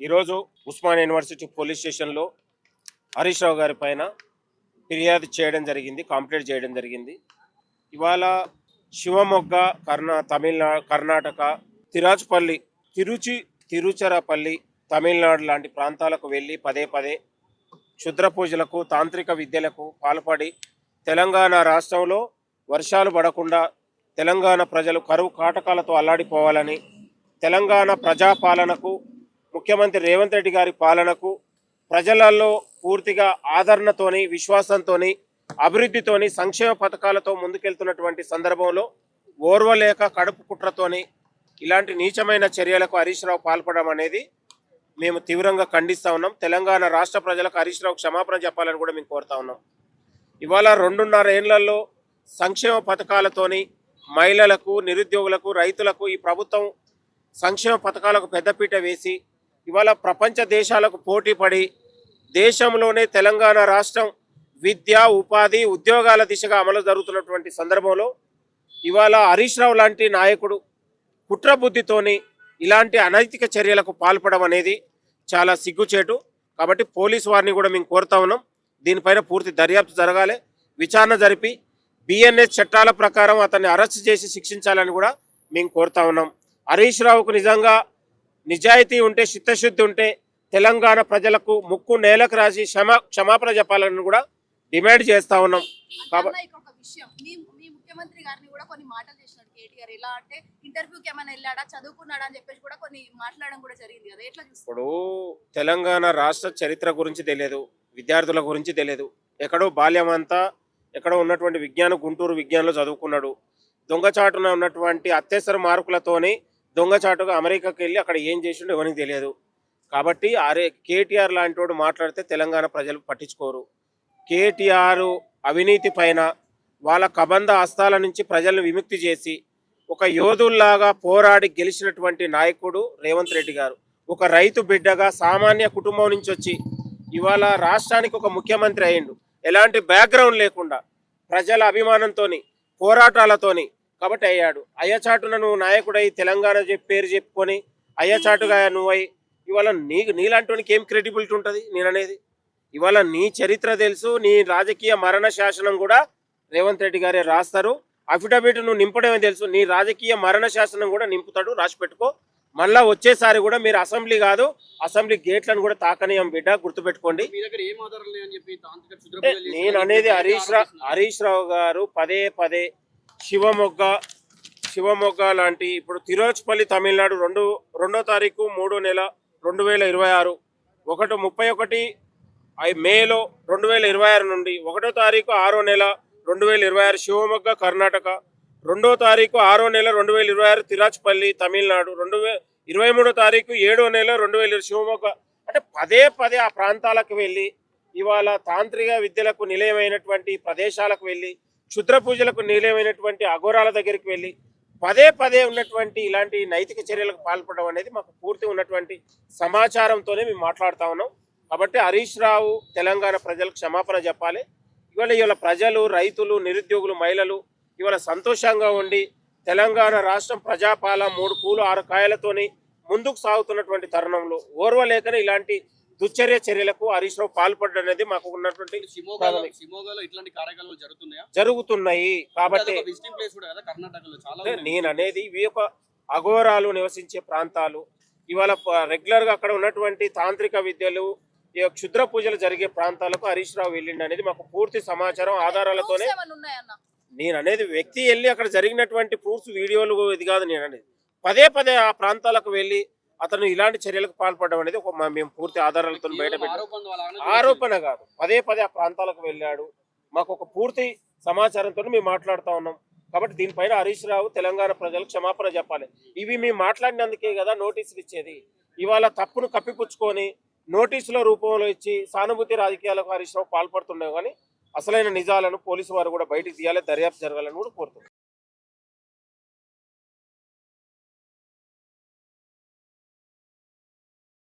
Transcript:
ఈరోజు Osmania university police స్టేషన్లో హరీష్ రావు గారి పైన ఫిర్యాదు చేయడం జరిగింది, కంప్లైంట్ చేయడం జరిగింది. ఇవాళ శివమొగ్గ కర్ణాటక, తిరాజ్పల్లి, తిరుచిరాపల్లి, తమిళనాడు లాంటి ప్రాంతాలకు వెళ్ళి పదే క్షుద్ర పూజలకు, తాంత్రిక విద్యలకు పాల్పడి తెలంగాణ రాష్ట్రంలో వర్షాలు పడకుండా తెలంగాణ ప్రజలు కరువు కాటకాలతో అల్లాడిపోవాలని, తెలంగాణ ప్రజాపాలనకు, ముఖ్యమంత్రి రేవంత్ రెడ్డి గారి పాలనకు ప్రజలలో పూర్తిగా ఆదరణతోని, విశ్వాసంతోని, అభివృద్ధితోని, సంక్షేమ పథకాలతో ముందుకెళ్తున్నటువంటి సందర్భంలో ఓర్వలేక కడుపు కుట్రతోని ఇలాంటి నీచమైన చర్యలకు హరీష్ రావు పాల్పడడం అనేది మేము తీవ్రంగా ఖండిస్తూ ఉన్నాం. తెలంగాణ రాష్ట్ర ప్రజలకు హరీష్ రావు క్షమాపణ చెప్పాలని కూడా మేము కోరుతా ఉన్నాం. ఇవాళ 2.5 ఏళ్లలో సంక్షేమ పథకాలతోని మహిళలకు, నిరుద్యోగులకు, రైతులకు ఈ ప్రభుత్వం సంక్షేమ పథకాలకు పెద్దపీట వేసి ఇవాళ ప్రపంచ దేశాలకు పోటీ పడి దేశంలోనే తెలంగాణ రాష్ట్రం విద్య, ఉపాధి, ఉద్యోగాల దిశగా అమలు జరుగుతున్నటువంటి సందర్భంలో ఇవాళ హరీష్ రావు లాంటి నాయకుడు కుట్రబుద్ధితోని ఇలాంటి అనైతిక చర్యలకు పాల్పడడం అనేది చాలా సిగ్గుచేటు. కాబట్టి పోలీసు వారిని కూడా మేము కోరుతా ఉన్నాం, దీనిపైన పూర్తి దర్యాప్తు జరగాలి, విచారణ జరిపి బిఎన్ఎస్ చట్టాల ప్రకారం అతన్ని అరెస్ట్ చేసి శిక్షించాలని కూడా మేము కోరుతా ఉన్నాం. హరీష్ రావుకు నిజంగా నిజాయితీ ఉంటే, చిత్తశుద్ధి ఉంటే తెలంగాణ ప్రజలకు ముక్కు నేలకు రాసి క్షమాపణ చెప్పాలని కూడా డిమాండ్ చేస్తా ఉన్నాం. కాబట్టి ముఖ్యమంత్రి గారిని కూడా కొన్ని మాటలు చేసినాడు కేటీఆర్. ఎలా అంటే ఇంటర్వ్యూకి ఏమైనా వెళ్ళాడా, చదువుకున్నాడా అని చెప్పేసి కూడా కొన్ని మాట్లాడడం కూడా జరిగింది కదా, ఎట్లా చూస్తారు? ఇప్పుడు తెలంగాణ రాష్ట్ర చరిత్ర గురించి తెలియదు, విద్యార్థుల గురించి తెలియదు. ఎక్కడో బాల్యం అంతా ఎక్కడో ఉన్నటువంటి గుంటూరు విజ్ఞానంలో చదువుకున్నాడు. దొంగచాటున ఉన్నటువంటి అత్యవసర మార్కులతోని దొంగచాటుగా అమెరికాకి వెళ్ళి అక్కడ ఏం చేసిండో ఎవరికి తెలియదు. కాబట్టి కేటీఆర్ లాంటి వాడు మాట్లాడితే తెలంగాణ ప్రజలు పట్టించుకోరు. కేటీఆర్ అవినీతి పైన వాళ్ళ కబంధ హస్తాల నుంచి ప్రజలను విముక్తి చేసి ఒక యోధుల్లాగా పోరాడి గెలిచినటువంటి నాయకుడు రేవంత్ రెడ్డి గారు. ఒక రైతు బిడ్డగా సామాన్య కుటుంబం నుంచి వచ్చి ఇవాళ రాష్ట్రానికి ఒక ముఖ్యమంత్రి అయ్యిండు. ఎలాంటి బ్యాక్గ్రౌండ్ లేకుండా ప్రజల అభిమానంతోని, పోరాటాలతోని కాబట్టి అయ్యాడు. అయ్యచాటున నువ్వు నాయకుడై తెలంగాణ పేరు చెప్పుకొని అయ్యచాటుగా నువ్వై ఇవాళ నీలాంటి ఏం క్రెడిబిలిటీ ఉంటుంది? నేననేది ఇవాళ నీ చరిత్ర తెలుసు, నీ రాజకీయ మరణ శాసనం కూడా రేవంత్ రెడ్డి గారే రాస్తారు. అఫిడవిట్ నువ్వు నింపడమే తెలుసు, నీ రాజకీయ మరణ శాసనం కూడా నింపుతాడు, రాసి పెట్టుకో. మళ్ళా వచ్చేసారి కూడా మీరు అసెంబ్లీ కాదు, అసెంబ్లీ గేట్లను కూడా తాకనీయం బిడ్డ, గుర్తుపెట్టుకోండి. నేను అనేది హరీష్ రావు గారు పదే శివమొగ్గ లాంటి, ఇప్పుడు తిరుచిపల్లి తమిళనాడు 2వ తారీఖు 3వ నెల 2026, 31 మేలో 2026 నుండి 1వ తారీఖు 6వ నెల 2026 శివమొగ్గ కర్ణాటక, 2వ తారీఖు 6వ నెల 2026 తిరాజ్పల్లి తమిళనాడు, 23వ తారీఖు 7వ నెల 2020 శివమొగ్గ. అంటే పదే ఆ ప్రాంతాలకు వెళ్ళి ఇవాళ తాంత్రిక విద్యలకు నిలయమైనటువంటి ప్రదేశాలకు వెళ్ళి, క్షుద్ర పూజలకు నిలయమైనటువంటి అఘోరాల దగ్గరికి వెళ్ళి పదే ఉన్నటువంటి ఇలాంటి నైతిక చర్యలకు పాల్పడడం అనేది మాకు పూర్తి ఉన్నటువంటి సమాచారంతోనే మేము మాట్లాడుతూ ఉన్నాం. కాబట్టి హరీష్ రావు తెలంగాణ ప్రజలకు క్షమాపణ చెప్పాలి. ఇవాళ ప్రజలు, రైతులు, నిరుద్యోగులు, మహిళలు ఇవాళ సంతోషంగా ఉండి తెలంగాణ రాష్ట్రం ప్రజాపాలన 3 పూలు 6 కాయలతోని ముందుకు సాగుతున్నటువంటి తరుణంలో ఓర్వలేకనే ఇలాంటి దుశ్చర్య చర్యలకు హరీష్ రావు పాల్పడడం అనేది మాకు ఉన్నటువంటి జరుగుతున్నాయి. కాబట్టి నేను అనేది ఇవి ఒక అఘోరాలు నివసించే ప్రాంతాలు. ఇవాళ రెగ్యులర్ గా అక్కడ ఉన్నటువంటి తాంత్రిక విద్యలు, క్షుద్ర పూజలు జరిగే ప్రాంతాలకు హరీష్ రావు వెళ్ళిండి అనేది మాకు పూర్తి సమాచారం ఆధారాలతోనే. నేను అనేది వ్యక్తి వెళ్ళి అక్కడ జరిగినటువంటి ప్రూఫ్స్, వీడియోలు ఇది కాదు. నేను అనేది పదే ఆ ప్రాంతాలకు వెళ్ళి అతను ఇలాంటి చర్యలకు పాల్పడడం అనేది మేము పూర్తి ఆధారాలతో ఆరోపణ కాదు, పదే ఆ ప్రాంతాలకు వెళ్ళాడు. మాకు ఒక పూర్తి సమాచారంతో మేము మాట్లాడుతూ ఉన్నాం. కాబట్టి దీనిపైన హరీష్ రావు తెలంగాణ ప్రజలకు క్షమాపణ చెప్పాలి. ఇవి మేము మాట్లాడినందుకే కదా నోటీసులు ఇచ్చేది. ఇవాళ తప్పును కప్పిపుచ్చుకొని నోటీసుల రూపంలో ఇచ్చి సానుభూతి రాజకీయాలకు హరీష్ రావు పాల్పడుతున్నావు. కానీ అసలైన నిజాలను పోలీసు వారు కూడా బయటికి తీయాలి, దర్యాప్తు జరగాలని కూడా కోరుతున్నాం.